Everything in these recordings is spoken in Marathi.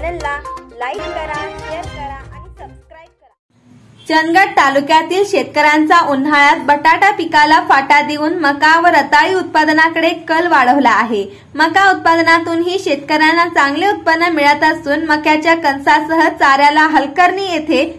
चॅनलला लाईक करा, शेअर करा आणि सबस्क्राइब करा। चंदगड तालुक्यातील शेतकऱ्यांचा उन्हाळ्यात बटाटा पिकाला फाटा देऊन मका व रताळी उत्पादनाकडे कल वाढवला आहे। मका उत्पादनातूनही शेतकऱ्यांना चांगले उत्पन्न मिळत असून मक्याच्या कणसासह चाऱ्याला हलकर्णी येथे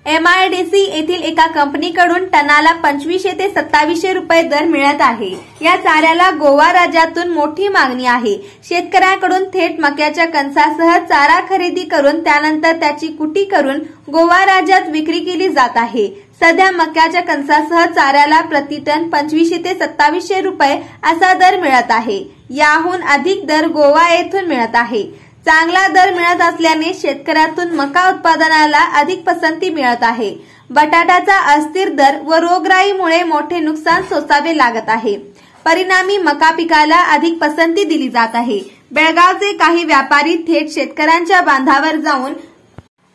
MIDC येथील एका कंपनीकडून टनाला 2500 ते 2700 रुपये दर मिळत आहे। या चाऱ्याला गोवा राज्यातून मोठी मागणी आहे। शेतकऱ्यांकडून थेट मक्याच्या कणसासह चारा खरेदी करून त्यानंतर त्याची कुटी करून गोवा राज्यात विक्री केली जात आहे। सध्या मक्याच्या कणसासह चाऱ्याला प्रतिटन 2500 ते 2700 रुपये असा दर मिळत आहे। याहून अधिक दर गोवा येथून मिळत आहे। चांगला दर मिळत असल्याने शेतकऱ्यातून मका उत्पादनाला अधिक पसंती मिळत आहे। बटाट्याचा अस्थिर दर व रोगराईमुळे मोठे नुकसान सोसावे लागत आहे। परिणामी मका पिकाला अधिक पसंती दिली जात आहे। बेळगावचे काही व्यापारी थेट शेतकऱ्यांच्या बांधावर जाऊन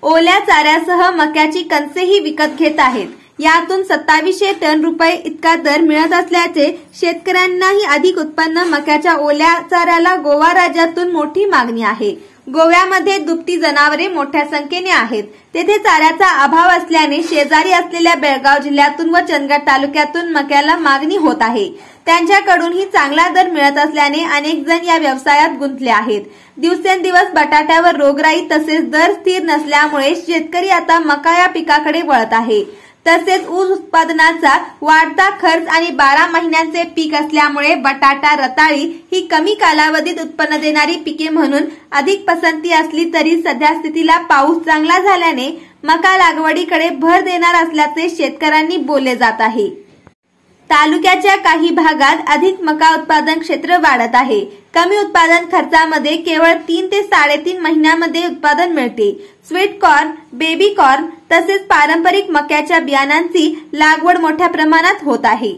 ओल्या चाऱ्यासह मक्याची कणसेही विकत घेत आहेत। यातून 2700 टन रुपये इतका दर मिळत असल्याचे शेतकऱ्यांनाही अधिक उत्पन्न मक्याच्या ओल्या चाऱ्याला गोवा राज्यातून मोठी मागणी आहे। गोव्यामध्ये दुभती जनावरे मोठ्या संख्येने आहेत। तेथे चाऱ्याचा अभाव असल्याने शेजारी असलेल्या बेळगाव जिल्ह्यातून व चंदगड तालुक्यातून मक्याला मागणी होत आहे। त्यांच्याकडूनही चांगला दर मिळत असल्याने अनेक जण या व्यवसायात गुंतले आहेत। दिवसेंदिवस बटाट्यावर रोगराई तसेच दर स्थिर नसल्यामुळे शेतकरी आता मका या पिकाकडे वळत आहे। तसेच ऊस उत्पादनाचा वाढता खर्च आणि 12 महिन्यांचे पीक असल्यामुळे बटाटा रताळी ही कमी कालावधीत उत्पन्न देणारी पिके म्हणून अधिक पसंती असली तरी सध्या स्थितीला पाऊस चांगला झाल्याने मका लागवडीकडे भर देणार असल्याचे शेतकऱ्यांनी बोलले जात आहे। तालुक्याच्या काही भागात अधिक मका उत्पादन क्षेत्र वाढत आहे। कमी उत्पादन खर्चामध्ये केवळ 3 ते 3.5 महिन्यांमध्ये उत्पादन मिळते। स्वीट कॉर्न, बेबी कॉर्न तसेच पारंपरिक मक्याच्या बियाणांची लागवड मोठ्या प्रमाणात होत आहे।